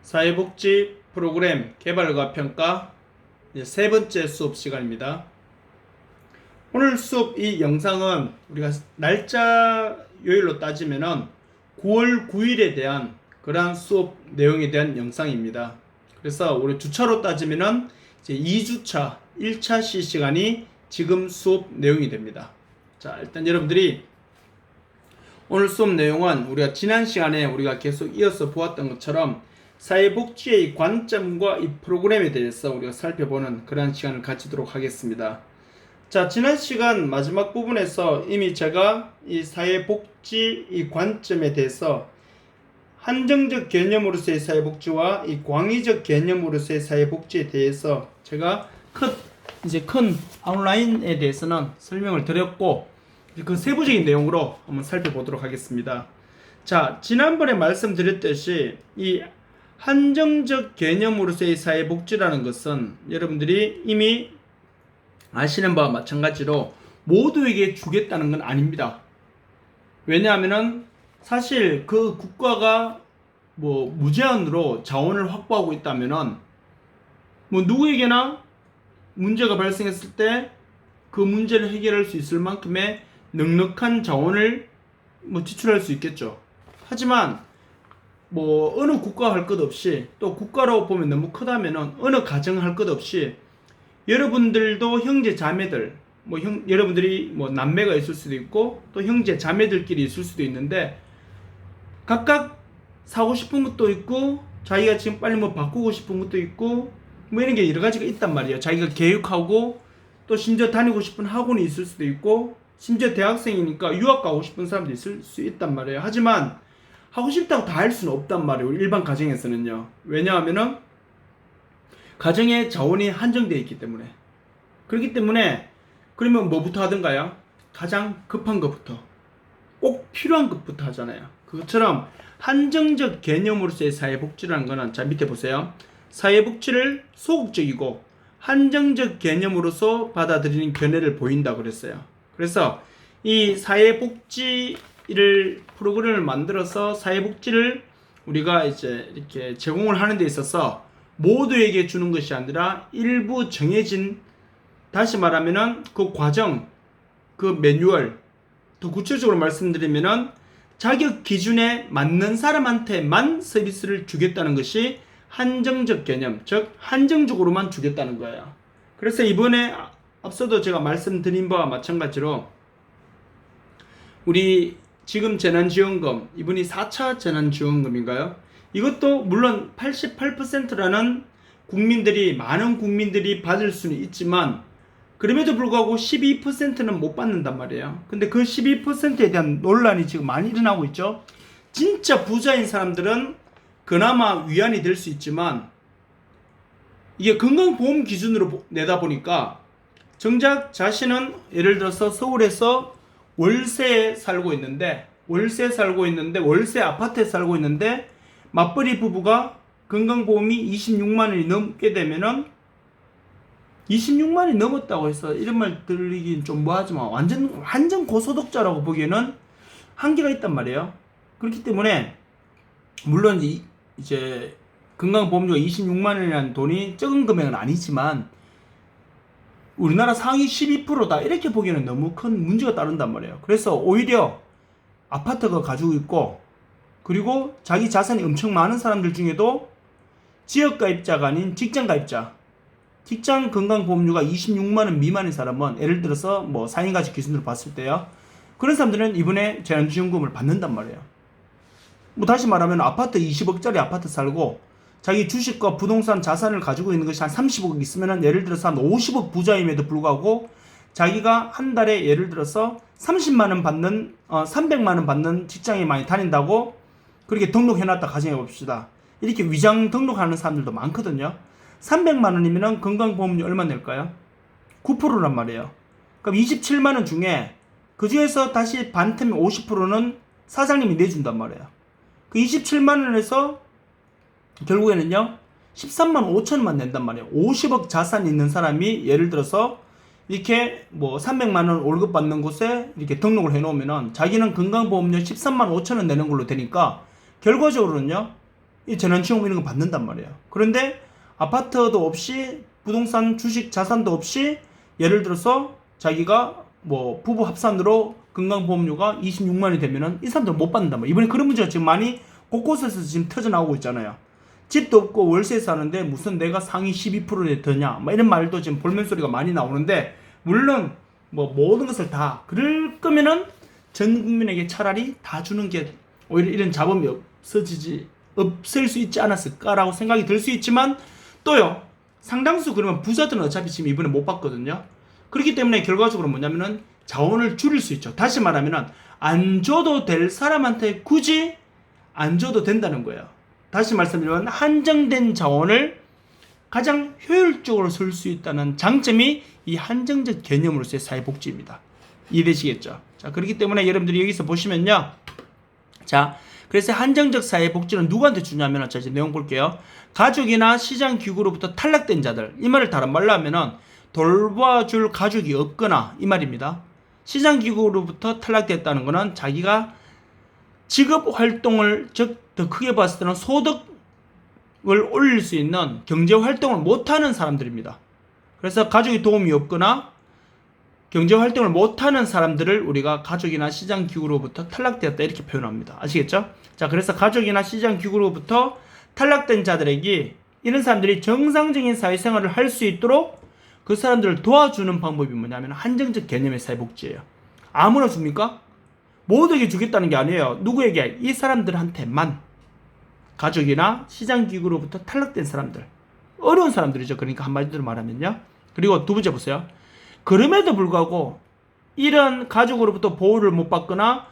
사회복지 프로그램 개발과 평가 세 번째 수업 시간입니다. 오늘 수업 이 영상은 우리가 날짜 요일로 따지면은 9월 9일에 대한 그러한 수업 내용에 대한 영상입니다. 그래서 우리 주차로 따지면은 이제 2주차 1차 시간이 지금 수업 내용이 됩니다. 자, 일단 여러분들이 오늘 수업 내용은 우리가 지난 시간에 우리가 계속 이어서 보았던 것처럼 사회복지의 관점과 이 프로그램에 대해서 우리가 살펴보는 그런 시간을 가지도록 하겠습니다. 자, 지난 시간 마지막 부분에서 이미 제가 이 사회복지 이 관점에 대해서 한정적 개념으로서의 사회복지와 이 광의적 개념으로서의 사회복지에 대해서 제가 큰 아웃라인에 대해서는 설명을 드렸고, 그 세부적인 내용으로 한번 살펴보도록 하겠습니다. 자, 지난번에 말씀드렸듯이 이 한정적 개념으로서의 사회복지라는 것은 여러분들이 이미 아시는 바와 마찬가지로 모두에게 주겠다는 건 아닙니다. 왜냐하면은 사실 그 국가가 무제한으로 자원을 확보하고 있다면은 누구에게나 문제가 발생했을 때 그 문제를 해결할 수 있을 만큼의 넉넉한 자원을 지출할 수 있겠죠. 하지만 어느 국가 할 것 없이, 또 국가라고 보면 너무 크다면은 어느 가정 할 것 없이 여러분들도 형제 자매들, 여러분들이 남매가 있을 수도 있고 또 형제 자매들끼리 있을 수도 있는데 각각 사고 싶은 것도 있고 자기가 지금 빨리 바꾸고 싶은 것도 있고 이런 게 여러 가지가 있단 말이에요. 자기가 계획하고 또 심지어 다니고 싶은 학원이 있을 수도 있고 심지어 대학생이니까 유학 가고 싶은 사람도 있을 수 있단 말이에요. 하지만 하고 싶다고 다 할 수는 없단 말이에요. 일반 가정에서는요. 왜냐하면은 가정의 자원이 한정되어 있기 때문에. 그렇기 때문에 그러면 뭐부터 하던가요? 가장 급한 것부터, 꼭 필요한 것부터 하잖아요. 그것처럼 한정적 개념으로서의 사회복지라는 거는, 자 밑에 보세요. 사회복지를 소극적이고 한정적 개념으로서 받아들이는 견해를 보인다 그랬어요. 그래서 이 사회복지를 프로그램을 만들어서 사회복지를 우리가 이제 이렇게 제공을 하는 데 있어서 모두에게 주는 것이 아니라 일부 정해진, 다시 말하면은 그 과정, 그 매뉴얼, 더 구체적으로 말씀드리면은 자격 기준에 맞는 사람한테만 서비스를 주겠다는 것이 한정적 개념, 즉 한정적으로만 주겠다는 거예요. 그래서 이번에 앞서도 제가 말씀드린 바와 마찬가지로 우리 지금 재난지원금, 이번이 4차 재난지원금인가요? 이것도 물론 88%라는 많은 국민들이 받을 수는 있지만 그럼에도 불구하고 12%는 못 받는단 말이에요. 근데 그 12%에 대한 논란이 지금 많이 일어나고 있죠. 진짜 부자인 사람들은 그나마 위안이 될 수 있지만 이게 건강보험 기준으로 내다 보니까 정작 자신은 예를 들어서 서울에서 월세 아파트에 살고 있는데 맞벌이 부부가 건강보험이 26만 원이 넘게 되면은 26만 원이 넘었다고 해서 이런 말 들리긴 좀 뭐하지만 완전 고소득자라고 보기에는 한계가 있단 말이에요. 그렇기 때문에 물론 이제 건강보험료가 26만 원이라는 돈이 적은 금액은 아니지만 우리나라 상위 12%다 이렇게 보기에는 너무 큰 문제가 따른단 말이에요. 그래서 오히려 아파트가 가지고 있고 그리고 자기 자산이 엄청 많은 사람들 중에도 지역가입자가 아닌 직장가입자, 직장 건강보험료가 26만 원 미만인 사람은 예를 들어서 4인 가족 기준으로 봤을 때요, 그런 사람들은 이번에 재난지원금을 받는단 말이에요. 다시 말하면 아파트 20억짜리 아파트 살고 자기 주식과 부동산 자산을 가지고 있는 것이 한 30억 있으면 예를 들어서 한 50억 부자임에도 불구하고 자기가 한 달에 예를 들어서 30만 원 받는 300만 원 받는 직장에 많이 다닌다고 그렇게 등록해놨다 가정해 봅시다. 이렇게 위장 등록하는 사람들도 많거든요. 300만 원이면 건강보험료 얼마 낼까요? 9%란 말이에요. 그럼 27만 원 중에 그 중에서 다시 반틈 50%는 사장님이 내준단 말이에요. 그 27만 원에서 결국에는요 13만 5천 원만 낸단 말이에요. 50억 자산이 있는 사람이 예를 들어서 이렇게 300만 원 월급 받는 곳에 이렇게 등록을 해놓으면은 자기는 건강보험료 13만 5천 원 내는 걸로 되니까 결과적으로는요 이 재난지원금 이런 거 받는단 말이에요. 그런데 아파트도 없이 부동산 주식 자산도 없이 예를 들어서 자기가 뭐 부부 합산으로 건강보험료가 26만이 되면은 이 사람들 못 받는단 말이에요. 이번에 그런 문제가 지금 많이 곳곳에서 지금 터져나오고 있잖아요. 집도 없고 월세 사는데 무슨 내가 상위 12%에 드냐 뭐 이런 말도 지금 볼멘 소리가 많이 나오는데, 물론 뭐 모든 것을 다 그럴 거면은 전 국민에게 차라리 다 주는 게 오히려 이런 잡음이 없을 수 있지 않았을까라고 생각이 들 수 있지만, 또요 상당수 그러면 부자들은 어차피 지금 이번에 못 받거든요. 그렇기 때문에 결과적으로 뭐냐면은 자원을 줄일 수 있죠. 다시 말하면은 안 줘도 될 사람한테 굳이 안 줘도 된다는 거예요. 다시 말씀드리면 한정된 자원을 가장 효율적으로 쓸 수 있다는 장점이 이 한정적 개념으로서의 사회복지입니다. 이해되시겠죠? 자, 그렇기 때문에 여러분들이 여기서 보시면요. 자, 그래서 한정적 사회복지는 누구한테 주냐면, 자, 이제 내용 볼게요. 가족이나 시장기구로부터 탈락된 자들. 이 말을 다른 말로 하면은 돌봐줄 가족이 없거나 이 말입니다. 시장기구로부터 탈락됐다는 것은 자기가 직업활동을, 즉 더 크게 봤을 때는 소득을 올릴 수 있는 경제활동을 못하는 사람들입니다. 그래서 가족이 도움이 없거나 경제활동을 못하는 사람들을 우리가 가족이나 시장기구로부터 탈락되었다 이렇게 표현합니다. 아시겠죠? 자, 그래서 가족이나 시장기구로부터 탈락된 자들에게 이런 사람들이 정상적인 사회생활을 할 수 있도록 그 사람들을 도와주는 방법이 뭐냐면 한정적 개념의 사회복지예요. 아무나 줍니까? 모두에게 주겠다는 게 아니에요. 누구에게? 이 사람들한테만. 가족이나 시장기구로부터 탈락된 사람들, 어려운 사람들이죠. 그러니까 한마디로 말하면요. 그리고 두 번째 보세요. 그럼에도 불구하고 이런 가족으로부터 보호를 못 받거나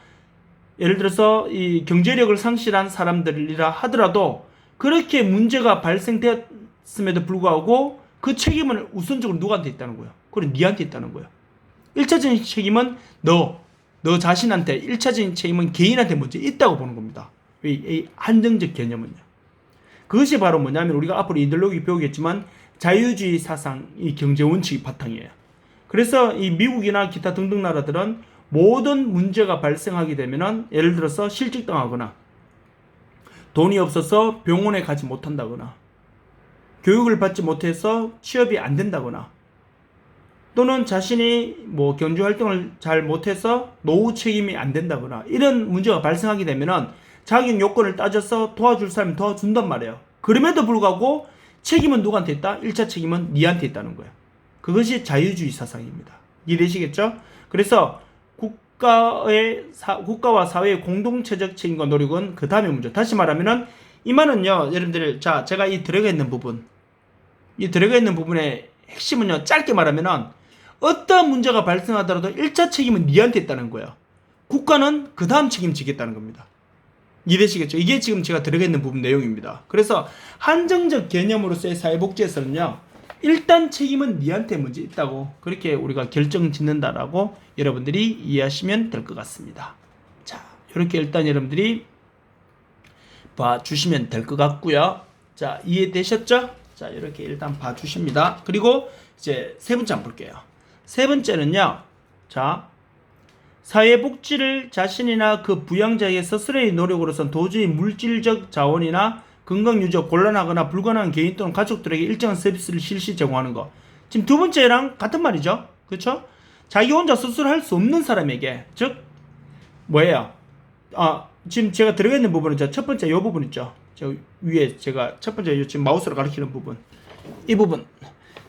예를 들어서 이 경제력을 상실한 사람들이라 하더라도 그렇게 문제가 발생되었음에도 불구하고 그 책임은 우선적으로 누구한테 있다는 거예요? 그건 니한테 있다는 거예요. 1차적인 책임은 너 자신한테, 1차적인 책임은 개인한테 먼저 있다고 보는 겁니다. 이 한정적 개념은요. 그것이 바로 뭐냐면 우리가 앞으로 이데올로기 배우겠지만 자유주의 사상이 경제 원칙이 바탕이에요. 그래서 이 미국이나 기타 등등 나라들은 모든 문제가 발생하게 되면은 예를 들어서 실직당하거나 돈이 없어서 병원에 가지 못한다거나 교육을 받지 못해서 취업이 안 된다거나 또는 자신이 뭐 경제활동을 잘 못해서 노후 책임이 안 된다거나 이런 문제가 발생하게 되면은 자격 요건을 따져서 도와줄 사람이 도와준단 말이에요. 그럼에도 불구하고 책임은 누구한테 있다? 1차 책임은 니한테 있다는 거예요. 그것이 자유주의 사상입니다. 이해되시겠죠? 그래서 국가와 사회의 공동체적 책임과 노력은 그 다음에 문제. 다시 말하면은 이 말은요, 여러분들, 자, 제가 이 들어가 있는 부분의 핵심은요, 짧게 말하면은 어떤 문제가 발생하더라도 1차 책임은 니한테 있다는 거예요. 국가는 그 다음 책임지겠다는 겁니다. 이해되시겠죠? 이게 지금 제가 들어가 있는 부분 내용입니다. 그래서 한정적 개념으로서의 사회복지에서는요, 일단 책임은 니한테 먼저 있다고 그렇게 우리가 결정 짓는다라고 여러분들이 이해하시면 될 것 같습니다. 자, 이렇게 일단 여러분들이 봐주시면 될 것 같고요. 자, 이해되셨죠? 자, 이렇게 일단 봐주십니다. 그리고 이제 세 번째 한번 볼게요. 세 번째는요, 자, 사회복지를 자신이나 그 부양자의 스스로의 노력으로선 도저히 물질적 자원이나 건강유지가 곤란하거나 불가능한 개인 또는 가족들에게 일정한 서비스를 실시 제공하는 것. 지금 두 번째랑 같은 말이죠. 그렇죠? 자기 혼자 스스로 할 수 없는 사람에게, 즉 뭐예요? 지금 제가 들어가 있는 부분은 첫 번째 이 부분 있죠. 저 위에 제가 첫 번째 지금 마우스로 가리키는 부분, 이 부분.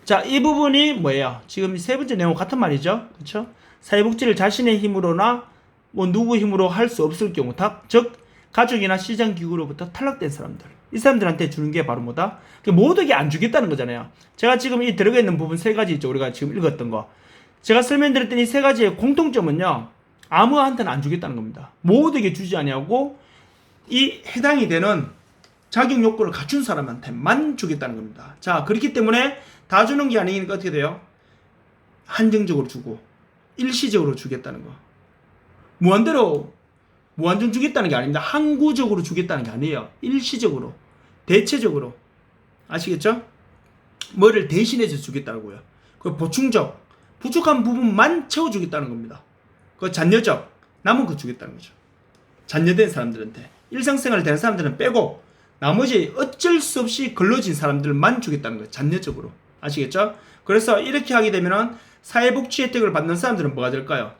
자, 이 부분이 뭐예요? 지금 세 번째 내용 같은 말이죠. 그렇죠? 사회복지를 자신의 힘으로나 뭐 누구 힘으로 할 수 없을 경우, 즉 가족이나 시장기구로부터 탈락된 사람들, 이 사람들한테 주는 게 바로 뭐다? 모두에게 안 주겠다는 거잖아요. 제가 지금 이 들어가 있는 부분 세 가지 있죠. 우리가 지금 읽었던 거. 제가 설명드렸던 이 세 가지의 공통점은요, 아무한테는 안 주겠다는 겁니다. 모두에게 주지 아니하고 이 해당이 되는 자격 요건을 갖춘 사람한테만 주겠다는 겁니다. 자, 그렇기 때문에 다 주는 게 아니니까 어떻게 돼요? 한정적으로 주고 일시적으로 주겠다는 거. 무한정 주겠다는 게 아닙니다. 항구적으로 주겠다는 게 아니에요. 일시적으로, 대체적으로. 아시겠죠? 뭐를 대신해서 주겠다고요. 그 부족한 부분만 채워주겠다는 겁니다. 그 잔여적, 남은 거 주겠다는 거죠. 잔여된 사람들한테. 일상생활 되는 사람들은 빼고 나머지 어쩔 수 없이 걸러진 사람들만 주겠다는 거예요. 잔여적으로. 아시겠죠? 그래서 이렇게 하게 되면은 사회복지 혜택을 받는 사람들은 뭐가 될까요?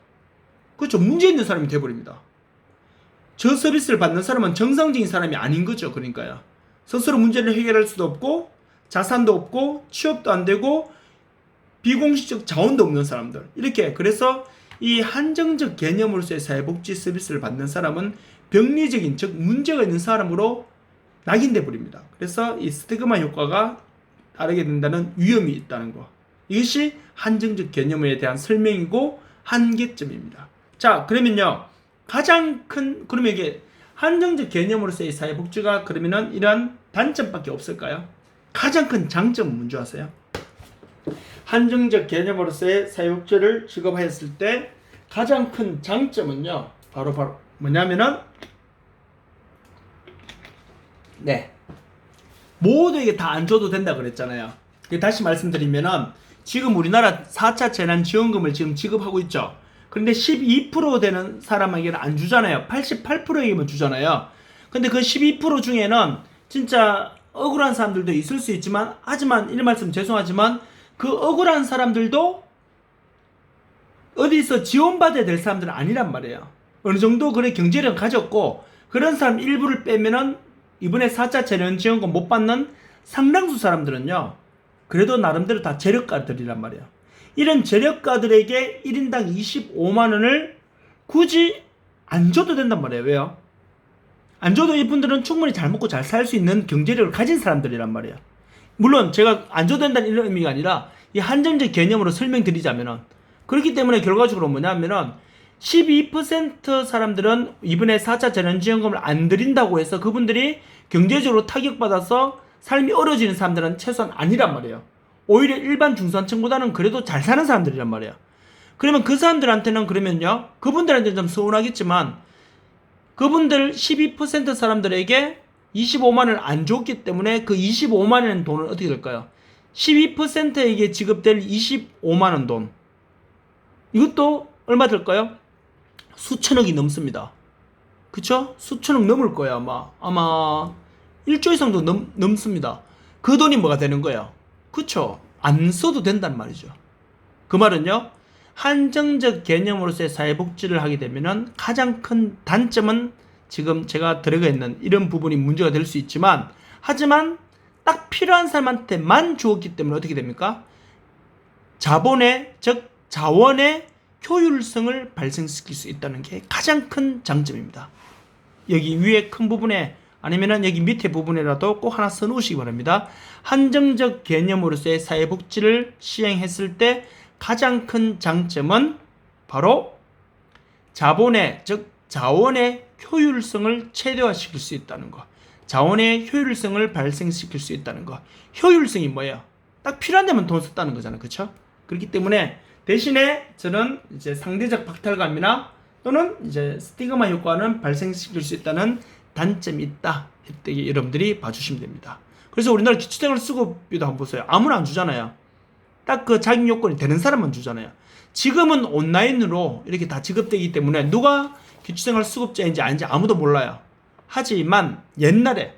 그렇죠. 문제 있는 사람이 돼버립니다. 저 서비스를 받는 사람은 정상적인 사람이 아닌 거죠. 그러니까요. 스스로 문제를 해결할 수도 없고 자산도 없고 취업도 안 되고 비공식적 자원도 없는 사람들. 이렇게 그래서 이 한정적 개념으로서의 사회복지 서비스를 받는 사람은 병리적인 즉 문제가 있는 사람으로 낙인돼 버립니다. 그래서 이 스티그마 효과가 따르게 된다는 위험이 있다는 거. 이것이 한정적 개념에 대한 설명이고 한계점입니다. 자, 그러면요. 가장 큰 그러면 이게 한정적 개념으로서의 사회복지가 그러면은 이러한 단점밖에 없을까요? 가장 큰 장점은 뭔지 아세요? 한정적 개념으로서의 사회복지를 지급하였을 때 가장 큰 장점은요. 바로 뭐냐면은 모두에게 다 안 줘도 된다 그랬잖아요. 다시 말씀드리면은 지금 우리나라 4차 재난지원금을 지금 지급하고 있죠. 그런데 12% 되는 사람에게는 안 주잖아요. 88%에게만 주잖아요. 근데 그 12% 중에는 진짜 억울한 사람들도 있을 수 있지만, 하지만 이 말씀 죄송하지만 그 억울한 사람들도 어디서 지원받아야 될 사람들은 아니란 말이에요. 어느 정도 그래 경제력을 가졌고 그런 사람 일부를 빼면은 이번에 4차 재난지원금 못 받는 상당수 사람들은요. 그래도 나름대로 다 재력가들이란 말이에요. 이런 재력가들에게 1인당 25만원을 굳이 안 줘도 된단 말이에요. 왜요? 안 줘도 이분들은 충분히 잘 먹고 잘 살 수 있는 경제력을 가진 사람들이란 말이에요. 물론 제가 안 줘도 된다는 이런 의미가 아니라 이 한정적 개념으로 설명드리자면은 그렇기 때문에 결과적으로 뭐냐면은 12% 사람들은 이번에 4차 재난지원금을 안 드린다고 해서 그분들이 경제적으로 타격받아서 삶이 어려워지는 사람들은 최소한 아니란 말이에요. 오히려 일반 중산층보다는 그래도 잘 사는 사람들이란 말이에요. 그러면 그 사람들한테는 그러면요. 그분들한테는 좀 서운하겠지만 그분들 12% 사람들에게 25만원을 안 줬기 때문에 그 25만원 돈은 어떻게 될까요? 12%에게 지급될 25만원 돈. 이것도 얼마 될까요? 수천억이 넘습니다. 그쵸? 수천억 넘을 거예요. 아마 1조 이상도 넘습니다. 그 돈이 뭐가 되는 거예요? 그쵸? 안 써도 된단 말이죠. 그 말은요. 한정적 개념으로서의 사회복지를 하게 되면은 가장 큰 단점은 지금 제가 들어가 있는 이런 부분이 문제가 될 수 있지만, 하지만 딱 필요한 사람한테만 주었기 때문에 어떻게 됩니까? 자본의 즉 자원의 효율성을 발생시킬 수 있다는 게 가장 큰 장점입니다. 여기 위에 큰 부분에 아니면은 여기 밑에 부분에라도 꼭 하나 써놓으시기 바랍니다. 한정적 개념으로서의 사회복지를 시행했을 때 가장 큰 장점은 바로 자본의 즉 자원의 효율성을 최대화시킬 수 있다는 거. 자원의 효율성을 발생시킬 수 있다는 거. 효율성이 뭐예요? 딱 필요한 데만 돈 썼다는 거잖아요. 그렇죠? 그렇기 때문에 대신에 저는 이제 상대적 박탈감이나 또는 이제 스티그마 효과는 발생시킬 수 있다는 단점이 있다. 이때 여러분들이 봐주시면 됩니다. 그래서 우리나라 기초생활수급비도 한번 보세요. 아무나 안 주잖아요. 딱 그 자격 요건이 되는 사람만 주잖아요. 지금은 온라인으로 이렇게 다 지급되기 때문에 누가 기초생활수급자인지 아닌지 아무도 몰라요. 하지만 옛날에는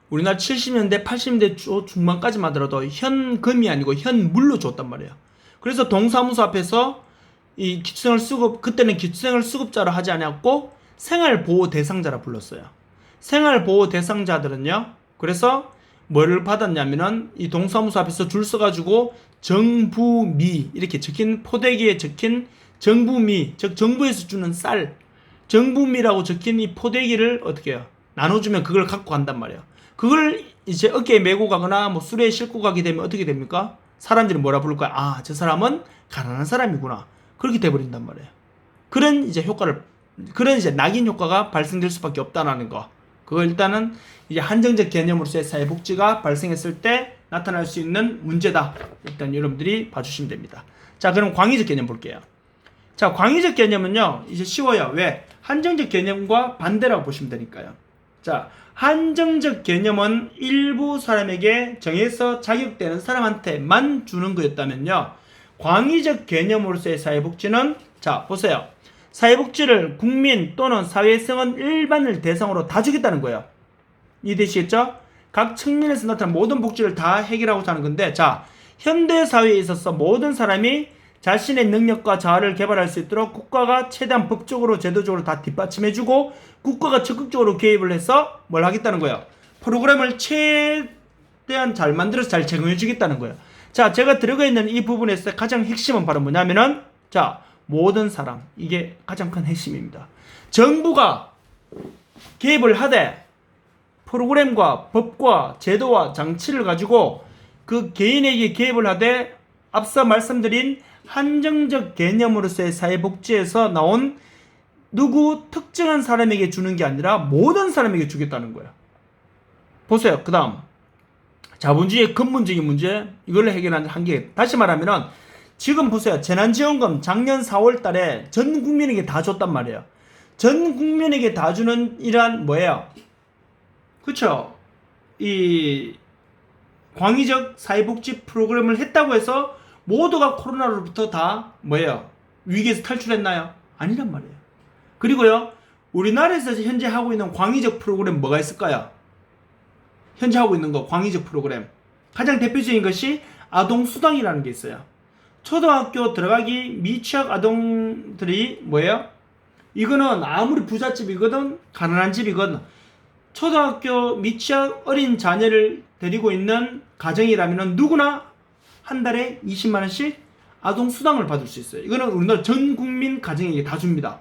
우리나라 70년대, 80년대 중반까지만 하더라도 현금이 아니고 현물로 줬단 말이에요. 그래서 동사무소 앞에서 이 기초생활수급, 그때는 기초생활수급자로 하지 않았고 생활보호 대상자라 불렀어요. 생활보호 대상자들은요. 그래서 뭐를 받았냐면은 이 동사무소 앞에서 줄 서가지고 정부미 이렇게 적힌 포대기에 적힌 정부미, 즉 정부에서 주는 쌀, 정부미라고 적힌 이 포대기를 어떻게 해요? 나눠주면 그걸 갖고 간단 말이에요. 그걸 이제 어깨에 메고 가거나 뭐 술에 싣고 가게 되면 어떻게 됩니까? 사람들이 뭐라 부를 거야? 아, 저 사람은 가난한 사람이구나. 그렇게 돼버린단 말이에요. 그런 이제 낙인 효과가 발생될 수밖에 없다는 거. 그거 일단은 이제 한정적 개념으로서의 사회복지가 발생했을 때 나타날 수 있는 문제다. 일단 여러분들이 봐주시면 됩니다. 자, 그럼 광의적 개념 볼게요. 자, 광의적 개념은요, 이제 쉬워요. 왜? 한정적 개념과 반대라고 보시면 되니까요. 자, 한정적 개념은 일부 사람에게 정해서 자격되는 사람한테만 주는 거였다면요. 광의적 개념으로서의 사회복지는 자, 보세요. 사회복지를 국민 또는 사회성은 일반을 대상으로 다 주겠다는 거예요. 이해되시겠죠? 각 측면에서 나타난 모든 복지를 다 해결하고자 하는 건데, 자, 현대사회에 있어서 모든 사람이 자신의 능력과 자아를 개발할 수 있도록 국가가 최대한 법적으로 제도적으로 다 뒷받침해주고 국가가 적극적으로 개입을 해서 뭘 하겠다는 거예요. 프로그램을 최대한 잘 만들어서 잘 제공해주겠다는 거예요. 자, 제가 들어가 있는 이 부분에서 가장 핵심은 바로 뭐냐면은, 자, 모든 사람, 이게 가장 큰 핵심입니다. 정부가 개입을 하되 프로그램과 법과 제도와 장치를 가지고 그 개인에게 개입을 하되 앞서 말씀드린 한정적 개념으로서의 사회복지에서 나온 누구 특정한 사람에게 주는 게 아니라 모든 사람에게 주겠다는 거예요. 보세요. 그 다음 자본주의의 근본적인 문제, 이걸 해결하는 한계. 다시 말하면은 지금 보세요. 재난지원금 작년 4월 달에 전 국민에게 다 줬단 말이에요. 전 국민에게 다 주는 이란 뭐예요? 그쵸? 이 광의적 사회복지 프로그램을 했다고 해서 모두가 코로나로부터 다 뭐예요? 위기에서 탈출했나요? 아니란 말이에요. 그리고요, 우리나라에서 현재 하고 있는 광의적 프로그램 뭐가 있을까요? 현재 하고 있는 거 광의적 프로그램 가장 대표적인 것이 아동수당이라는 게 있어요. 초등학교 들어가기 미취학 아동들이 뭐예요? 이거는 아무리 부잣집이거든 가난한 집이거든 초등학교 미취학 어린 자녀를 데리고 있는 가정이라면 누구나 한 달에 20만원씩 아동수당을 받을 수 있어요. 이거는 우리나라 전 국민 가정에게 다 줍니다.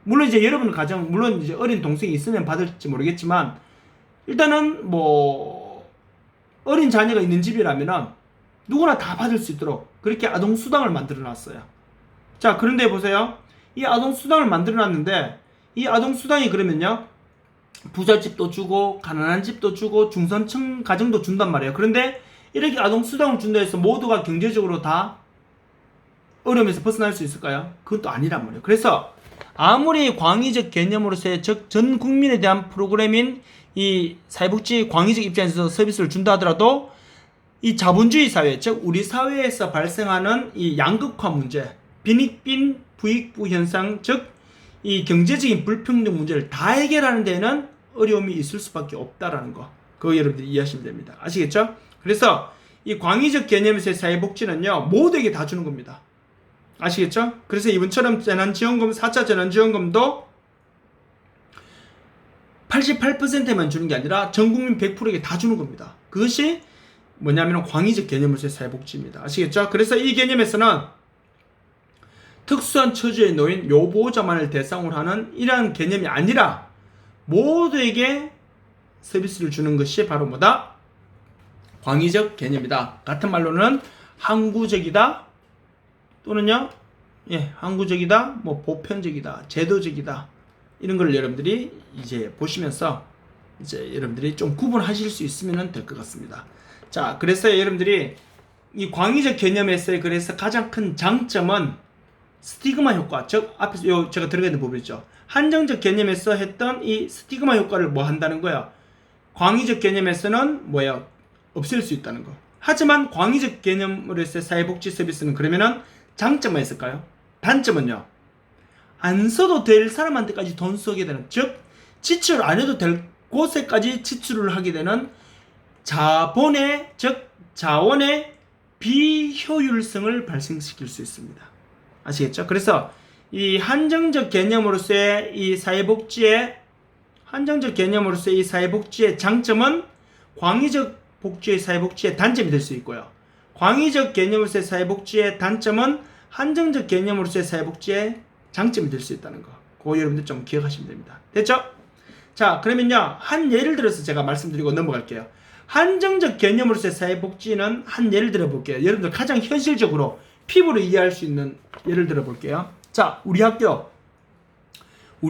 물론 이제 여러분 가정, 물론 이제 어린 동생이 있으면 받을지 모르겠지만 일단은 뭐 어린 자녀가 있는 집이라면은 누구나 다 받을 수 있도록 그렇게 아동수당을 만들어 놨어요. 자, 그런데 보세요. 이 아동수당을 만들어 놨는데 이 아동수당이 그러면요, 부잣집도 주고 가난한 집도 주고 중산층 가정도 준단 말이에요. 그런데 이렇게 아동수당을 준다 해서 모두가 경제적으로 다 어려움에서 벗어날 수 있을까요? 그건 또 아니란 말이에요. 그래서 아무리 광의적 개념으로서의 즉 전 국민에 대한 프로그램인 이 사회복지 광의적 입장에서 서비스를 준다 하더라도 이 자본주의 사회, 즉 우리 사회에서 발생하는 이 양극화 문제, 빈익빈 부익부 현상, 즉 이 경제적인 불평등 문제를 다 해결하는 데는 어려움이 있을 수밖에 없다라는 거, 그거 여러분들이 이해하시면 됩니다. 아시겠죠? 그래서 이 광의적 개념에서의 사회복지는요, 모두에게 다 주는 겁니다. 아시겠죠? 그래서 이번처럼 재난지원금, 4차 재난지원금도 88%만 주는 게 아니라 전국민 100%에게 다 주는 겁니다. 그것이 뭐냐면 광의적 개념으로서의 사회복지입니다. 아시겠죠? 그래서 이 개념에서는 특수한 처지에 놓인 요보호자만을 대상으로 하는 이러한 개념이 아니라 모두에게 서비스를 주는 것이 바로 뭐다? 광의적 개념이다. 같은 말로는 항구적이다 또는요, 항구적이다, 뭐 보편적이다, 제도적이다, 이런 걸 여러분들이 이제 보시면서 이제 여러분들이 좀 구분하실 수 있으면 될 것 같습니다. 자, 그래서 여러분들이 이 광의적 개념에서의 그래서 가장 큰 장점은 스티그마 효과, 즉 앞에서 제가 들어가 있는 부분 있죠. 한정적 개념에서 했던 이 스티그마 효과를 뭐 한다는 거예요? 광의적 개념에서는 뭐예요? 없앨 수 있다는 거. 하지만 광의적 개념으로서의 사회복지 서비스는 그러면은 장점은 있을까요? 단점은요, 안 써도 될 사람한테까지 돈 쓰게 되는, 즉 지출 안 해도 될 곳에까지 지출을 하게 되는 자본의, 즉 자원의 비효율성을 발생시킬 수 있습니다. 아시겠죠? 그래서 이 한정적 개념으로서의 이 사회복지의 장점은 광의적 복지의 사회복지의 단점이 될 수 있고요. 광의적 개념으로서의 사회복지의 단점은 한정적 개념으로서의 사회복지의 장점이 될 수 있다는 거. 그거 여러분들 좀 기억하시면 됩니다. 됐죠? 자, 그러면요, 한 예를 들어서 제가 말씀드리고 넘어갈게요. 한정적 개념으로서의 사회복지는 한 예를 들어 볼게요. 여러분들 가장 현실적으로 피부로 이해할 수 있는 예를 들어 볼게요. 자, 우리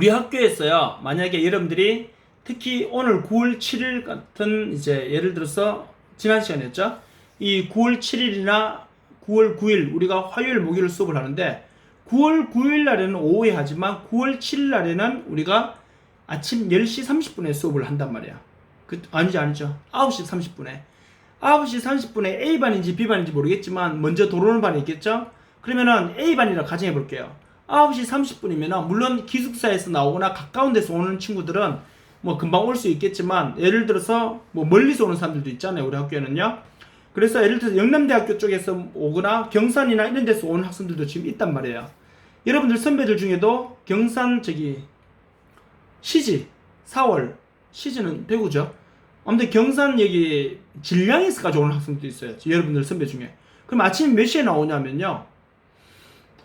학교에서요, 만약에 여러분들이 특히 오늘 9월 7일 같은 이제 예를 들어서 지난 시간이었죠. 이 9월 7일이나 9월 9일 우리가 화요일, 목요일 수업을 하는데 9월 9일 날에는 오후에 하지만 9월 7일 날에는 우리가 아침 10시 30분에 수업을 한단 말이야. 아니죠. 9시 30분에. 9시 30분에 A반인지 B반인지 모르겠지만 먼저 들어오는 반이 있겠죠? 그러면은 A반이라 가정해 볼게요. 9시 30분이면 물론 기숙사에서 나오거나 가까운 데서 오는 친구들은 뭐 금방 올 수 있겠지만 예를 들어서 뭐 멀리서 오는 사람들도 있잖아요. 우리 학교에는요. 그래서 예를 들어서 영남대학교 쪽에서 오거나 경산이나 이런 데서 오는 학생들도 지금 있단 말이에요. 여러분들 선배들 중에도 경산 시지 4월 시지는 대구죠. 아무튼 경산 여기 진량에서까지 오는 학생도 있어요. 여러분들 선배 중에. 그럼 아침 몇 시에 나오냐면요.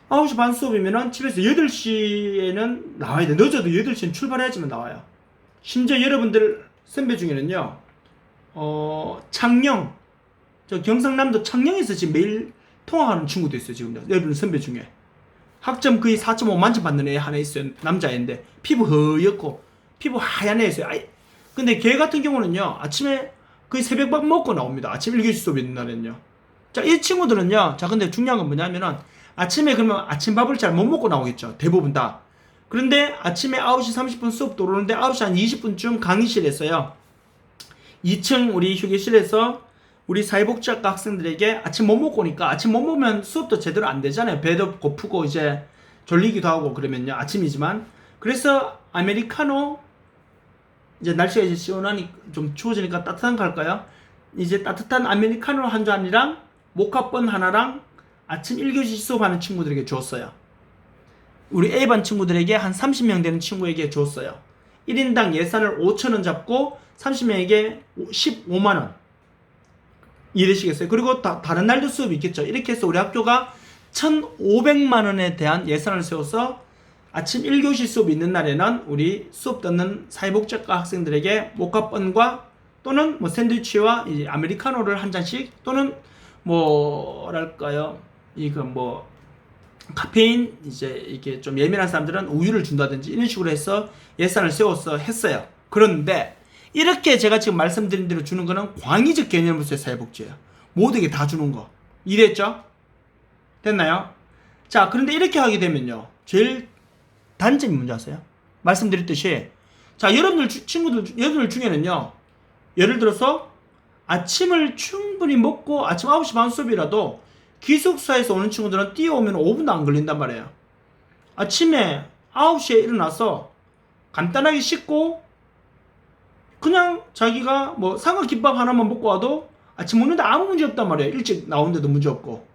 9시 반 수업이면은 집에서 8시에는 나와야 돼. 늦어도 8시엔 출발해야지만 나와요. 심지어 여러분들 선배 중에는요. 창녕, 저 경상남도 창녕에서 지금 매일 통화하는 친구도 있어요. 지금 여러분 선배 중에. 학점 거의 4.5 만점 받는 애 하나 있어요. 남자애인데 피부 허옇고 피부 하얀 애 있어요. 근데 걔 같은 경우는요. 아침에 거의 새벽밥 먹고 나옵니다. 아침 1교시 수업 있는 날에는요. 자, 이 친구들은요. 자, 근데 중요한 건 뭐냐면은 아침에 그러면 아침밥을 잘 못 먹고 나오겠죠. 대부분 다. 그런데 아침에 9시 30분 수업 들어오는데 9시 한 20분쯤 강의실에서요. 2층 우리 휴게실에서 우리 사회복지학과 학생들에게 아침 못 먹고 오니까 아침 못 먹으면 수업도 제대로 안 되잖아요. 배도 고프고 이제 졸리기도 하고 그러면요. 아침이지만. 그래서 아메리카노 이제 날씨가 이제 시원하니 좀 추워지니까 따뜻한 거 할까요? 이제 따뜻한 아메리카노 한 잔이랑 모카번 하나랑 아침 1교시 수업하는 친구들에게 줬어요. 우리 A반 친구들에게 한 30명 되는 친구에게 줬어요. 1인당 예산을 5,000원 잡고 30명에게 15만원 이해되시겠어요? 그리고 다른 날도 수업이 있겠죠. 이렇게 해서 우리 학교가 1,500만원에 대한 예산을 세워서 아침 1교시 수업이 있는 날에는 우리 수업 듣는 사회복지학과 학생들에게 모카번과 또는 뭐 샌드위치와 이제 아메리카노를 한 잔씩 또는 뭐랄까요? 이거 뭐 카페인 이제 이게 좀 예민한 사람들은 우유를 준다든지 이런 식으로 해서 예산을 세워서 했어요. 그런데 이렇게 제가 지금 말씀드린 대로 주는 거는 광의적 개념으로서의 사회복지예요. 모두에게 다 주는 거. 이해됐죠? 됐나요? 자, 그런데 이렇게 하게 되면요. 제일 단점이 뭔지 아세요? 말씀드렸듯이 자, 여러분들 중에는요. 예를 들어서 아침을 충분히 먹고 아침 9시 반 수업이라도 기숙사에서 오는 친구들은 뛰어오면 5분도 안 걸린단 말이에요. 아침에 9시에 일어나서 간단하게 씻고 그냥 자기가 뭐 삼각김밥 하나만 먹고 와도 아침 먹는데 아무 문제 없단 말이에요. 일찍 나오는데도 문제 없고.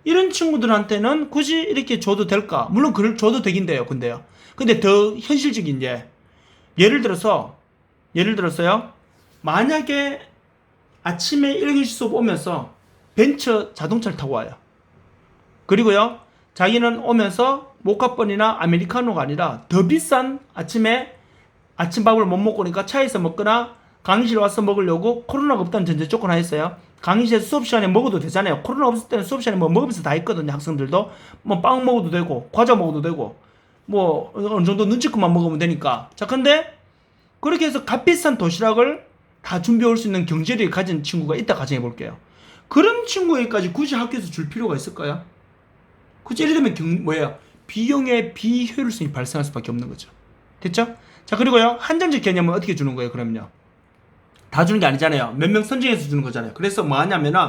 이런 친구들한테는 굳이 이렇게 줘도 될까? 물론 그걸 줘도 되긴 돼요. 근데 더 현실적인 예를 들어서요. 만약에 아침에 1교시 수업 오면서 벤처 자동차를 타고 와요. 그리고요. 자기는 오면서 모카번이나 아메리카노가 아니라 더 비싼 아침밥을 못 먹고 오니까 차에서 먹거나 강의실 와서 먹으려고 코로나가 없다는 전제 조건 하였어요. 강의실 수업 시간에 먹어도 되잖아요. 코로나 없을 때는 수업 시간에 뭐 먹으면서 다 했거든요. 학생들도 뭐 빵 먹어도 되고 과자 먹어도 되고 뭐 어느 정도 눈치껏만 먹으면 되니까. 자, 근데 그렇게 해서 값비싼 도시락을 다 준비해 올 수 있는 경제력을 가진 친구가 있다 가정해 볼게요. 그런 친구에게까지 굳이 학교에서 줄 필요가 있을까요? 굳이 예를 들면 비용의 비효율성이 발생할 수밖에 없는 거죠. 됐죠? 자, 그리고요. 한정적 개념은 어떻게 주는 거예요? 그러면요. 다 주는 게 아니잖아요. 몇 명 선정해서 주는 거잖아요. 그래서 뭐 하냐면은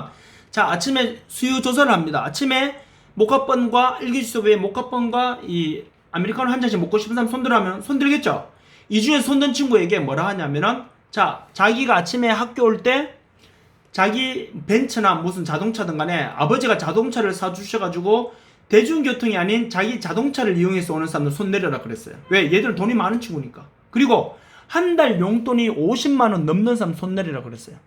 자, 아침에 수요 조사를 합니다. 아침에 모카번과 1교시 수업에 모카번과 이 아메리카노 한 잔씩 먹고 싶은 사람 손들하면 손들겠죠? 이 중에 손든 친구에게 뭐라 하냐면은 자, 자기가 아침에 학교 올 때 자기 벤츠나 무슨 자동차든 간에 아버지가 자동차를 사주셔가지고 대중교통이 아닌 자기 자동차를 이용해서 오는 사람들 손 내려라 그랬어요. 왜? 얘들은 돈이 많은 친구니까. 그리고 한 달 용돈이 50만원 넘는 사람 손 내리라 그랬어요.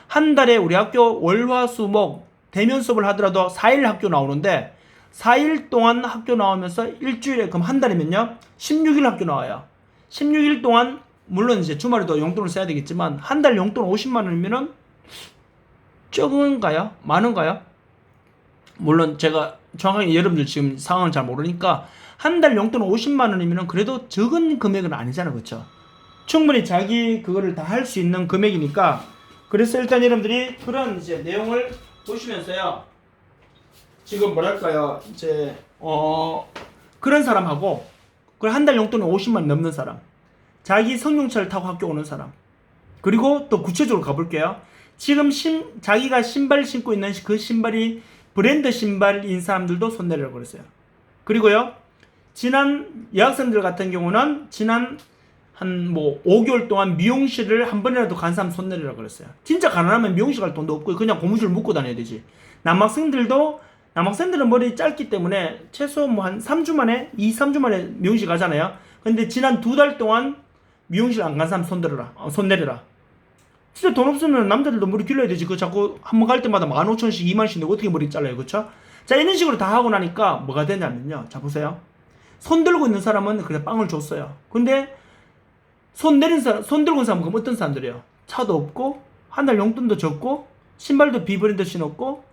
한 달에 우리 학교 월화수목 대면 수업을 하더라도 4일 학교 나오는데 4일 동안 학교 나오면서 일주일에 그럼 한 달이면요 16일 학교 나와요. 16일 동안 물론 이제 주말에도 용돈을 써야 되겠지만 한 달 용돈 50만원이면은 적은가요? 많은가요? 물론 제가 정확하게 여러분들 지금 상황을 잘 모르니까 한 달 용돈 50만원이면 그래도 적은 금액은 아니잖아요. 그렇죠? 충분히 자기 그거를 다 할 수 있는 금액이니까. 그래서 일단 여러분들이 그런 이제 내용을 보시면서요. 지금 뭐랄까요? 이제 그런 사람하고 그 한 달 용돈이 50만 넘는 사람, 자기 성용차를 타고 학교 오는 사람, 그리고 또 구체적으로 가볼게요. 지금 자기가 신발 신고 있는 그 신발이 브랜드 신발인 사람들도 손 내려고 그랬어요. 그리고요. 지난 여학생들 같은 경우는 지난 한 뭐 5개월 동안 미용실을 한 번이라도 간 사람 손 내리라고 그랬어요. 진짜 가난하면 미용실 갈 돈도 없고 그냥 고무줄 묶고 다녀야 되지. 남학생들은 머리 짧기 때문에 최소 뭐 한 3주 만에 3주 만에 미용실 가잖아요. 근데 지난 2달 동안 미용실 안 간 사람 손 내려라. 진짜 돈 없으면 남자들도 머리 길러야 되지. 그 자꾸 한 번 갈 때마다 15,000원씩 2만원씩 내고 어떻게 머리 잘라요, 그쵸? 자, 이런 식으로 다 하고 나니까 뭐가 되냐면요. 자, 보세요. 손 들고 있는 사람은 그냥 빵을 줬어요. 근데 손 들고 있는 사람은 그럼 어떤 사람들이에요? 차도 없고, 한 달 용돈도 적고, 신발도 비브랜드 신었고,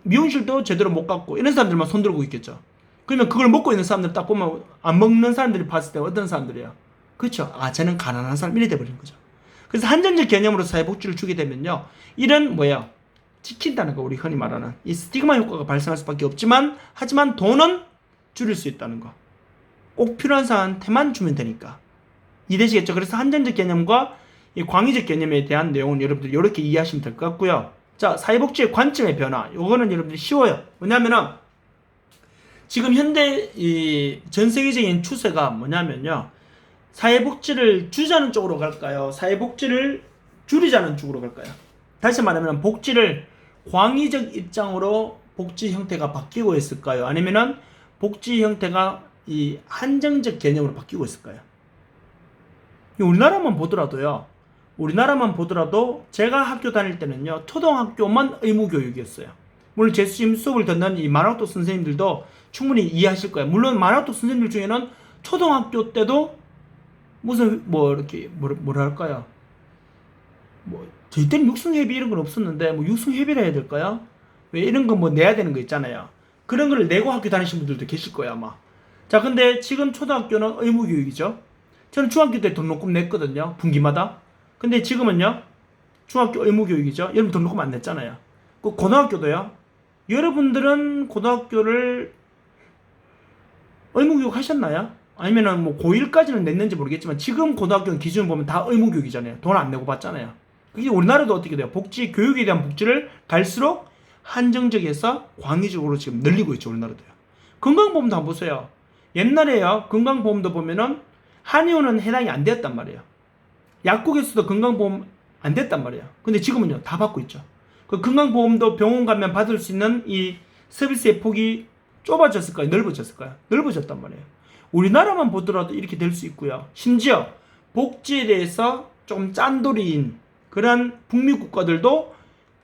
미용실도 제대로 못 갔고, 이런 사람들만 손 들고 있겠죠. 그러면 그걸 먹고 있는 사람들 딱 보면 안 먹는 사람들이 봤을 때 어떤 사람들이에요? 그렇죠. 아, 쟤는 가난한 사람 이래 돼버린 거죠. 그래서 한정적 개념으로 사회복지를 주게 되면요, 이런 지킨다는 거, 우리 흔히 말하는 이 스티그마 효과가 발생할 수밖에 없지만, 하지만 돈은 줄일 수 있다는 거. 꼭 필요한 사람한테만 주면 되니까. 이해되시겠죠? 그래서 한정적 개념과 이 광의적 개념에 대한 내용은 여러분들 이렇게 이해하시면 될 것 같고요. 자, 사회복지의 관점의 변화. 요거는 여러분들이 쉬워요. 왜냐면은 지금 현대 전 세계적인 추세가 뭐냐면요, 사회복지를 주자는 쪽으로 갈까요? 사회복지를 줄이자는 쪽으로 갈까요? 다시 말하면 복지를 광의적 입장으로 복지 형태가 바뀌고 있을까요? 아니면은 복지 형태가 이 한정적 개념으로 바뀌고 있을까요? 우리나라만 보더라도 제가 학교 다닐 때는요, 초등학교만 의무교육이었어요. 물론 제 수업을 듣는 이 만학도 선생님들도 충분히 이해하실 거예요. 물론 만학도 선생님들 중에는 초등학교 때도 무슨 뭐랄까요, 저희 때는 육성회비 이런 건 없었는데 육성회비라 해야 될까요? 왜 이런 거 내야 되는 거 있잖아요. 그런 걸 내고 학교 다니신 분들도 계실 거예요, 아마. 자, 근데 지금 초등학교는 의무교육이죠. 저는 중학교 때 등록금 냈거든요, 분기마다. 근데 지금은요, 중학교 의무교육이죠. 여러분 등록금 안 냈잖아요. 그 고등학교도요. 여러분들은 고등학교를 의무교육 하셨나요? 아니면은 고1까지는 냈는지 모르겠지만 지금 고등학교 기준 보면 다 의무교육이잖아요. 돈 안 내고 받잖아요. 그게 우리나라도 어떻게 돼요? 교육에 대한 복지를 갈수록 한정적에서 광의적으로 지금 늘리고 있죠, 우리나라도요. 건강보험도 한번 보세요. 옛날에요, 건강보험도 보면은 한의원은 해당이 안 되었단 말이에요. 약국에서도 건강보험 안 됐단 말이에요. 근데 지금은요, 다 받고 있죠. 그 건강보험도 병원 가면 받을 수 있는 이 서비스의 폭이 좁아졌을까요? 넓어졌을까요? 넓어졌단 말이에요. 우리나라만 보더라도 이렇게 될 수 있고요. 심지어 복지에 대해서 조금 짠돌이인 그런 북미 국가들도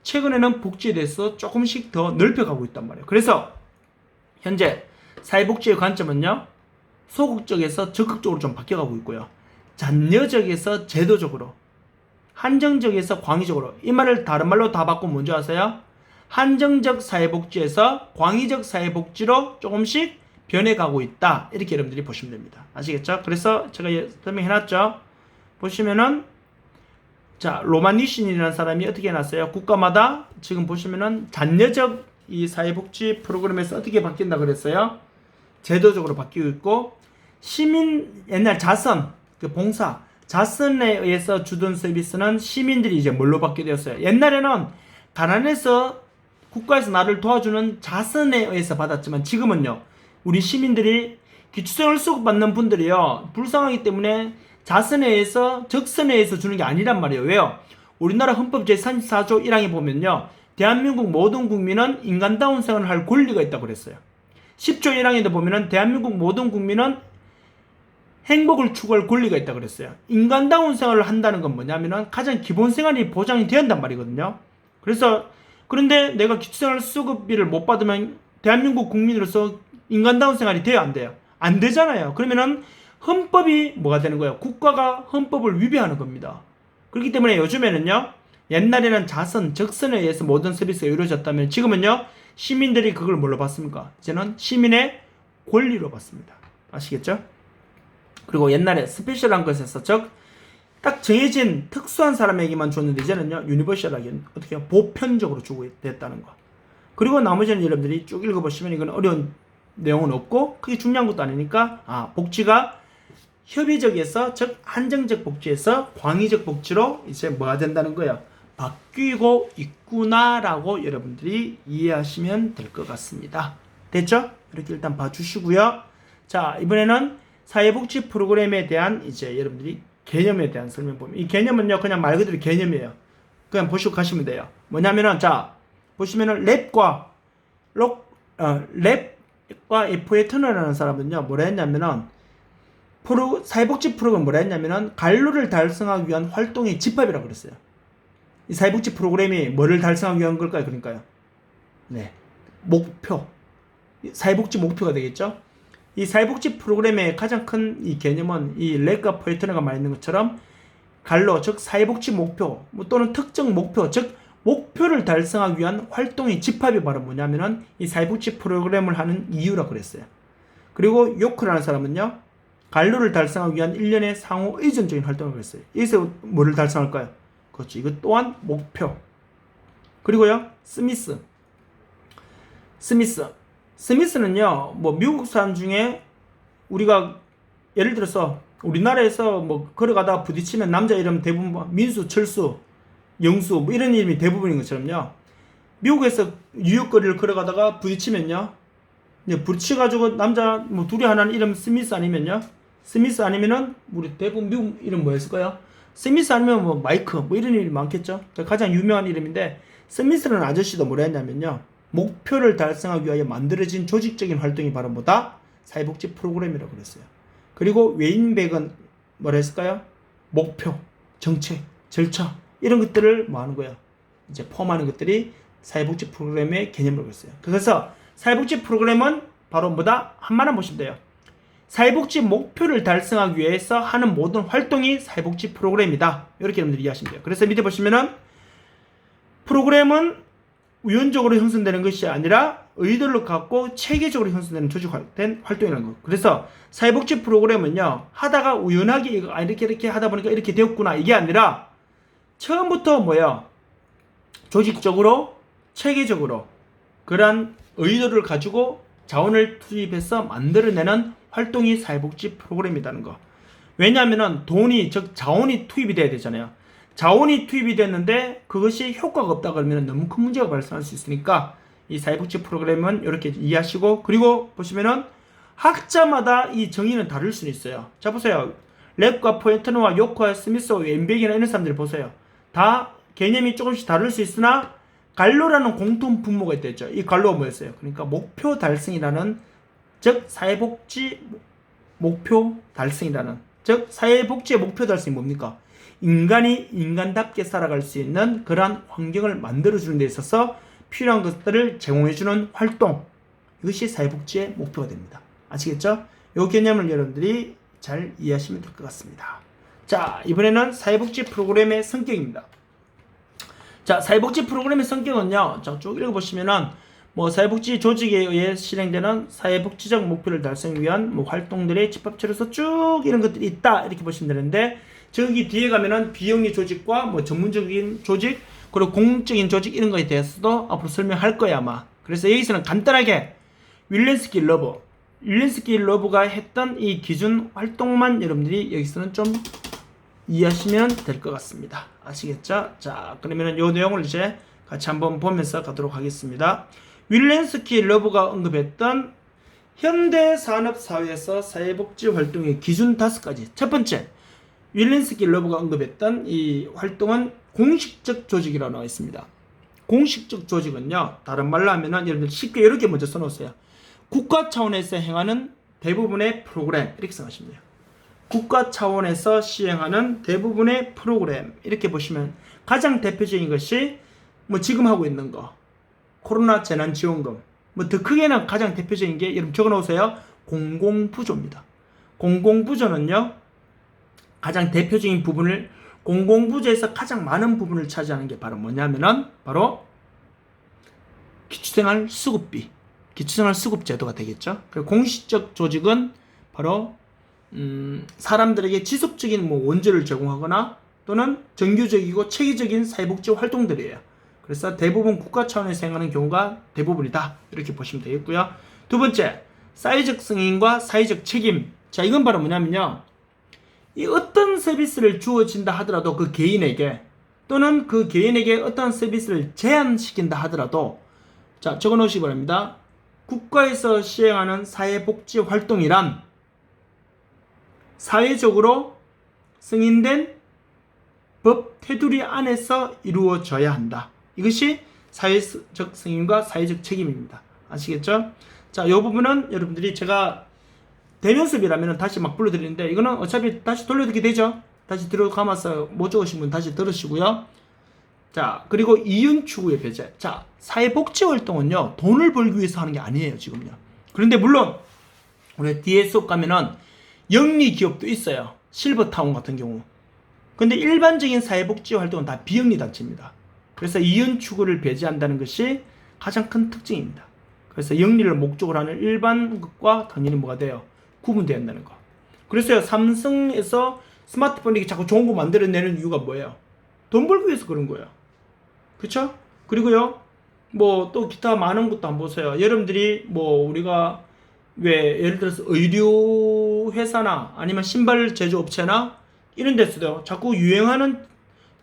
최근에는 복지에 대해서 조금씩 더 넓혀가고 있단 말이에요. 그래서 현재 사회복지의 관점은요, 소극적에서 적극적으로 좀 바뀌어가고 있고요. 잔여적에서 제도적으로, 한정적에서 광의적으로. 이 말을 다른 말로 다 바꾸면 뭔지 아세요? 한정적 사회복지에서 광의적 사회복지로 조금씩 변해가고 있다, 이렇게 여러분들이 보시면 됩니다. 아시겠죠? 그래서 제가 설명해놨죠. 보시면은, 자, 로만 니신이라는 사람이 어떻게 해놨어요? 국가마다 지금 보시면은 잔여적 이 사회복지 프로그램에서 어떻게 바뀐다 그랬어요? 제도적으로 바뀌고 있고, 시민, 옛날 자선, 봉사, 자선에 의해서 주던 서비스는 시민들이 이제 뭘로 받게 되었어요? 옛날에는 가난해서 국가에서 나를 도와주는 자선에 의해서 받았지만 지금은요, 우리 시민들이 기초생활수급 받는 분들이요, 불쌍하기 때문에 자선에 의해서, 적선에 의해서 주는 게 아니란 말이에요. 왜요? 우리나라 헌법 제34조 1항에 보면요, 대한민국 모든 국민은 인간다운 생활을 할 권리가 있다고 그랬어요. 10조 1항에도 보면은 대한민국 모든 국민은 행복을 추구할 권리가 있다고 그랬어요. 인간다운 생활을 한다는 건 뭐냐면은 가장 기본 생활이 보장이 되야 한단 말이거든요. 그런데 내가 기초생활 수급비를 못 받으면 대한민국 국민으로서 인간다운 생활이 돼야 안 돼요? 안 되잖아요. 그러면은 헌법이 뭐가 되는 거예요? 국가가 헌법을 위배하는 겁니다. 그렇기 때문에 요즘에는요, 옛날에는 자선, 적선에 의해서 모든 서비스가 이루어졌다면 지금은요, 시민들이 그걸 뭘로 받습니까? 이제는 시민의 권리로 받습니다. 아시겠죠? 그리고 옛날에 스페셜한 것에서 딱 정해진 특수한 사람에게만 줬는데 이제는요, 유니버셜하게 어떻게 보편적으로 주고 됐다는 거. 그리고 나머지는 여러분들이 쭉 읽어보시면 이건 어려운 내용은 없고 그게 중요한 것도 아니니까, 복지가 협의적에서, 즉 한정적 복지에서 광의적 복지로 이제 뭐가 된다는 거예요? 바뀌고 있구나라고 여러분들이 이해하시면 될 것 같습니다. 됐죠? 이렇게 일단 봐주시고요. 자, 이번에는 사회복지 프로그램에 대한 이제 여러분들이 개념에 대한 설명 보면 이 개념은요 그냥 말 그대로 개념이에요. 그냥 보시고 가시면 돼요. 뭐냐면은 자 보시면은 랩과 F.A. 터너라는 사람은요 뭐라 했냐면은 사회복지 프로그램 뭐라 했냐면은 갈로를 달성하기 위한 활동의 집합이라고 그랬어요. 이 사회복지 프로그램이 뭐를 달성하기 위한 걸까요? 그러니까요. 네. 목표. 사회복지 목표가 되겠죠? 이 사회복지 프로그램의 가장 큰 이 개념은 이 렉과 포에트너가 말하는 것처럼 갈로, 즉 사회복지 목표 또는 특정 목표, 즉 목표를 달성하기 위한 활동의 집합이 바로 뭐냐면은 이 사회복지 프로그램을 하는 이유라고 그랬어요. 그리고 요크라는 사람은요 갈로를 달성하기 위한 일련의 상호 의존적인 활동을 했어요. 여기서 뭐를 달성할까요? 그렇죠. 이것 또한 목표. 그리고요 스미스는요 뭐 미국 사람 중에 우리가 예를 들어서 우리나라에서 뭐 걸어가다가 부딪히면 남자 이름 대부분 뭐 민수, 철수, 영수 뭐 이런 이름이 대부분인 것처럼요 미국에서 뉴욕거리를 걸어가다가 부딪히면요 이제 부딪혀가지고 남자 뭐 둘이 하나는 이름 스미스 아니면은 우리 대부분 미국 이름 뭐였을까요? 스미스 아니면 뭐 마이크 뭐 이런 이름이 많겠죠. 가장 유명한 이름인데 스미스라는 아저씨도 뭐라 했냐면요 목표를 달성하기 위하여 만들어진 조직적인 활동이 바로 뭐다? 사회복지 프로그램이라고 그랬어요. 그리고 웨인백은 뭐라 했을까요? 목표, 정책, 절차 이런 것들을 뭐 하는 거야? 이제 포함하는 것들이 사회복지 프로그램의 개념이라고 했어요. 그래서 사회복지 프로그램은 바로 뭐다? 한마디만 보시면 돼요. 사회복지 목표를 달성하기 위해서 하는 모든 활동이 사회복지 프로그램이다. 이렇게 여러분들이 이해하시면 돼요. 그래서 밑에 보시면은 프로그램은 우연적으로 형성되는 것이 아니라 의도를 갖고 체계적으로 형성되는 조직된 활동이라는 거. 그래서 사회복지 프로그램은요 하다가 우연하게 이렇게 하다 보니까 이렇게 되었구나 이게 아니라 처음부터 뭐야 조직적으로 체계적으로 그러한 의도를 가지고 자원을 투입해서 만들어내는 활동이 사회복지 프로그램이라는 거. 왜냐하면은 돈이 즉 자원이 투입이 돼야 되잖아요. 자원이 투입이 됐는데 그것이 효과가 없다 그러면 너무 큰 문제가 발생할 수 있으니까 이 사회복지 프로그램은 이렇게 이해하시고 그리고 보시면은 학자마다 이 정의는 다를 수 있어요. 자 보세요. 랩과 포에트너와 요크와 스미스와 웬백이나 이런 사람들 보세요. 다 개념이 조금씩 다를 수 있으나 갈로라는 공통 분모가 있댔죠. 이 갈로가 뭐였어요? 그러니까 목표 달성이라는 즉 사회복지 목표 달성이라는 즉 사회복지의 목표 달성이 뭡니까? 인간이 인간답게 살아갈 수 있는 그러한 환경을 만들어주는 데 있어서 필요한 것들을 제공해주는 활동 이것이 사회복지의 목표가 됩니다. 아시겠죠? 이 개념을 여러분들이 잘 이해하시면 될 것 같습니다. 자 이번에는 사회복지 프로그램의 성격입니다. 자 사회복지 프로그램의 성격은요 자, 쭉 읽어보시면은 뭐 사회복지 조직에 의해 실행되는 사회복지적 목표를 달성하기 위한 뭐 활동들의 집합체로서 쭉 이런 것들이 있다 이렇게 보시면 되는데 저기 뒤에 가면은 비영리 조직과 뭐 전문적인 조직 그리고 공적인 조직 이런 거에 대해서도 앞으로 설명할 거야 아마. 그래서 여기서는 간단하게 윌렌스키 러브가 했던 이 기준 활동만 여러분들이 여기서는 좀 이해하시면 될 것 같습니다. 아시겠죠? 자 그러면은 요 내용을 이제 같이 한번 보면서 가도록 하겠습니다. 윌렌스키 러브가 언급했던 현대 산업 사회에서 사회복지 활동의 기준 5가지. 첫 번째, 윌렌스키 러브가 언급했던 이 활동은 공식적 조직이라고 나와 있습니다. 공식적 조직은요, 다른 말로 하면은 여러분들 쉽게 이렇게 먼저 써놓으세요. 국가 차원에서 행하는 대부분의 프로그램 이렇게 생각하시면 돼요. 국가 차원에서 시행하는 대부분의 프로그램 이렇게 보시면 가장 대표적인 것이 뭐 지금 하고 있는 거 코로나 재난지원금 뭐 더 크게는 가장 대표적인 게 여러분 적어놓으세요. 공공부조입니다. 공공부조는요 가장 대표적인 부분을 공공부조에서 가장 많은 부분을 차지하는 게 바로 뭐냐면은 바로 기초생활수급비 기초생활수급 제도가 되겠죠. 그리고 공식적 조직은 바로 사람들에게 지속적인 뭐 원조를 제공하거나 또는 정규적이고 체계적인 사회복지 활동들이에요. 그래서 대부분 국가 차원에서 행하는 경우가 대부분이다. 이렇게 보시면 되겠고요. 두 번째, 사회적 승인과 사회적 책임. 자, 이건 바로 뭐냐면요. 이 어떤 서비스를 주어진다 하더라도 그 개인에게 또는 그 개인에게 어떤 서비스를 제한시킨다 하더라도 자, 적어 놓으시기 바랍니다. 국가에서 시행하는 사회복지 활동이란 사회적으로 승인된 법 테두리 안에서 이루어져야 한다. 이것이 사회적 승인과 사회적 책임입니다. 아시겠죠? 자, 이 부분은 여러분들이 제가 대면습이라면 다시 막 불러드리는데 이거는 어차피 다시 돌려듣게 되죠. 다시 들어가면서 못 적으신 분 다시 들으시고요. 자, 그리고 이윤추구의 배제. 자, 사회복지활동은요, 돈을 벌기 위해서 하는 게 아니에요, 지금요. 그런데 물론, 우리 뒤에 수업 가면은 영리기업도 있어요. 실버타운 같은 경우. 근데 일반적인 사회복지활동은 다 비영리단체입니다. 그래서 이윤추구를 배제한다는 것이 가장 큰 특징입니다. 그래서 영리를 목적으로 하는 일반 것과 당연히 뭐가 돼요? 구분되어야 한다는 거. 그래서 삼성에서 스마트폰이 자꾸 좋은 거 만들어내는 이유가 뭐예요? 돈 벌기 위해서 그런 거예요. 그쵸? 그리고요, 뭐 또 기타 많은 것도 한번 보세요. 여러분들이 뭐 우리가 왜 예를 들어서 의류 회사나 아니면 신발 제조업체나 이런 데서도 자꾸 유행하는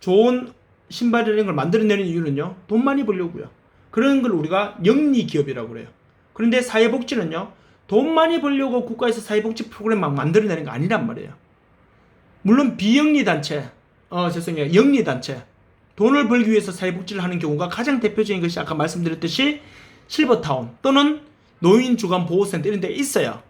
좋은 신발이라는 걸 만들어내는 이유는요, 돈 많이 벌려고요. 그런 걸 우리가 영리 기업이라고 그래요. 그런데 사회복지는요, 돈 많이 벌려고 국가에서 사회복지 프로그램 막 만들어내는 거 아니란 말이에요. 물론 비영리 단체, 죄송해요, 영리 단체, 돈을 벌기 위해서 사회복지를 하는 경우가 가장 대표적인 것이 아까 말씀드렸듯이 실버타운 또는 노인주간보호센터 이런 데 있어요.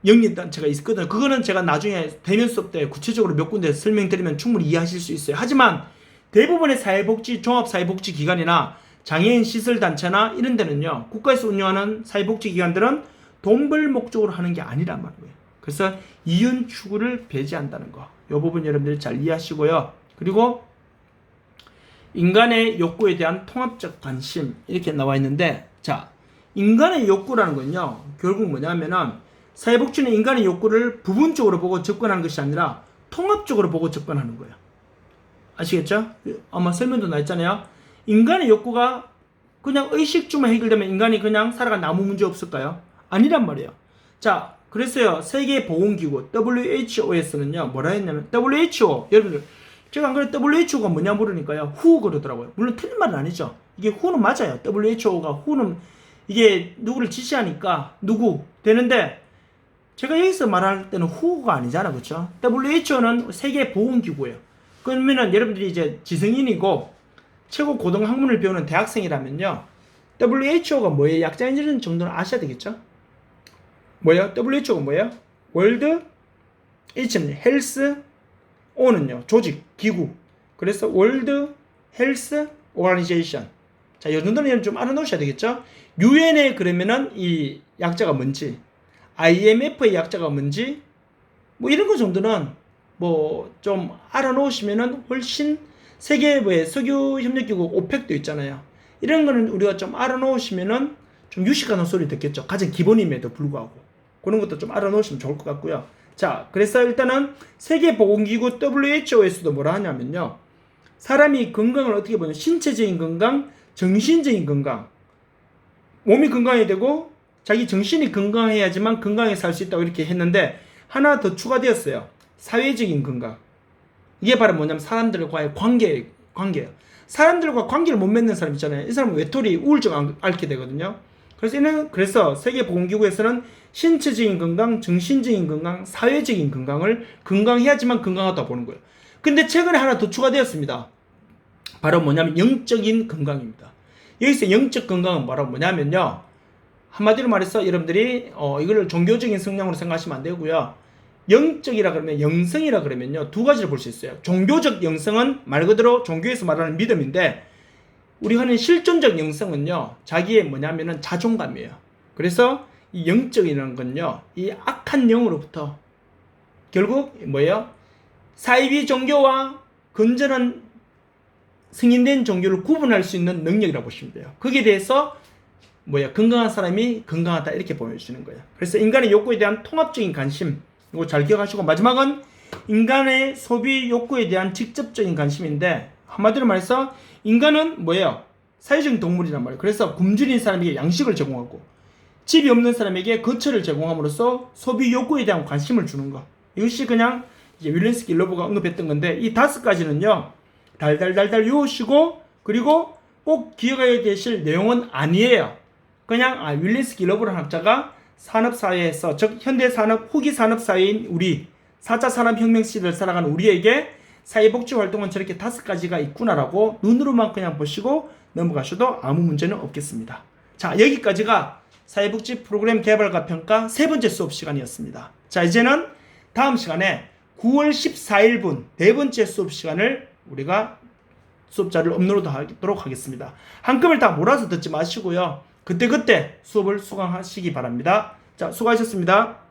영리단체가 있거든요. 그거는 제가 나중에 대면 수업 때 구체적으로 몇 군데 설명드리면 충분히 이해하실 수 있어요. 하지만 대부분의 사회복지, 종합사회복지기관이나 장애인 시설단체나 이런 데는요, 국가에서 운영하는 사회복지기관들은 돈 벌 목적으로 하는 게 아니란 말이에요. 그래서 이윤 추구를 배제한다는 거. 이 부분 여러분들이 잘 이해하시고요. 그리고 인간의 욕구에 대한 통합적 관심 이렇게 나와 있는데, 자, 인간의 욕구라는 건요, 결국 뭐냐면은 사회복지는 인간의 욕구를 부분적으로 보고 접근하는 것이 아니라 통합적으로 보고 접근하는 거예요. 아시겠죠? 아마 설명도 나 있잖아요. 인간의 욕구가 그냥 의식주만 해결되면 인간이 그냥 살아가는 아무 문제 없을까요? 아니란 말이에요. 자, 그래서요, 세계보건기구 WHO에서는요 뭐라 했냐면, WHO, 여러분들 제가 안 그래 WHO가 뭐냐 물으니까요, WHO 그러더라고요. 물론 틀린 말은 아니죠. 이게 WHO는 맞아요. WHO가 WHO는 이게 누구를 지시하니까 누구 되는데, 제가 여기서 말할 때는 WHO가 아니잖아, 그렇죠? WHO는 세계보건기구예요. 그러면은 여러분들이 이제 지성인이고 최고 고등 학문을 배우는 대학생이라면요, WHO가 뭐예요? 약자인지는 정도는 아셔야 되겠죠? 뭐예요? WHO가 뭐예요? 월드 H는 헬스, O는요 조직, 기구. 그래서 월드 헬스 오가니제이션. 자, 이 정도는 좀 알아놓으셔야 되겠죠? UN의 그러면은 이 약자가 뭔지, IMF의 약자가 뭔지, 뭐 이런 거 정도는 뭐 좀 알아놓으시면은 훨씬, 세계의 석유협력기구 오펙도 있잖아요. 이런 거는 우리가 좀 알아놓으시면은 좀 유식한 소리 듣겠죠. 가장 기본임에도 불구하고 그런 것도 좀 알아놓으시면 좋을 것 같고요. 자, 그래서 일단은 세계보건기구 WHO에서도 뭐라 하냐면요, 사람이 건강을 어떻게 보냐, 신체적인 건강, 정신적인 건강, 몸이 건강해야 되고 자기 정신이 건강해야지만 건강하게 살 수 있다고 이렇게 했는데, 하나 더 추가되었어요. 사회적인 건강. 이게 바로 뭐냐면 사람들과의 관계예요. 사람들과 관계를 못 맺는 사람 있잖아요. 이 사람은 외톨이, 우울증 앓게 되거든요. 그래서 세계보건기구에서는 신체적인 건강, 정신적인 건강, 사회적인 건강을 건강해야지만 건강하다고 보는 거예요. 근데 최근에 하나 더 추가되었습니다. 바로 뭐냐면 영적인 건강입니다. 여기서 영적 건강은 바로 뭐냐면요, 한마디로 말해서 여러분들이 이걸 종교적인 성향으로 생각하시면 안 되고요, 영적이라 그러면, 영성이라 그러면요, 두 가지를 볼 수 있어요. 종교적 영성은 말 그대로 종교에서 말하는 믿음인데, 우리가 하는 실존적 영성은요, 자기의 뭐냐면은 자존감이에요. 그래서 이 영적이라는 건요, 이 악한 영으로부터 결국 뭐예요? 사이비 종교와 건전한 승인된 종교를 구분할 수 있는 능력이라고 보시면 돼요. 거기에 대해서 건강한 사람이 건강하다 이렇게 보여주는 거예요. 그래서 인간의 욕구에 대한 통합적인 관심, 이거 잘 기억하시고, 마지막은 인간의 소비 욕구에 대한 직접적인 관심인데, 한마디로 말해서 인간은 뭐예요? 사회적인 동물이란 말이에요. 그래서 굶주린 사람에게 양식을 제공하고 집이 없는 사람에게 거처를 제공함으로써 소비 욕구에 대한 관심을 주는 거. 이것이 그냥 이제 윌렌스 길러브가 언급했던 건데, 이 5가지는요 달달달달 외우시고, 그리고 꼭 기억해야 되실 내용은 아니에요. 그냥 윌린스키 러브라는 학자가 산업사회에서, 즉 현대산업 후기 산업사회인 우리 4차 산업혁명 시대를 살아가는 우리에게 사회복지 활동은 저렇게 5가지가 있구나라고 눈으로만 그냥 보시고 넘어가셔도 아무 문제는 없겠습니다. 자, 여기까지가 사회복지 프로그램 개발과 평가 3번째 수업 시간이었습니다. 자, 이제는 다음 시간에 9월 14일분 4번째 수업 시간을 우리가 수업자를 업로드하도록 하겠습니다. 한꺼번에 다 몰아서 듣지 마시고요. 그때그때 수업을 수강하시기 바랍니다. 자, 수고하셨습니다.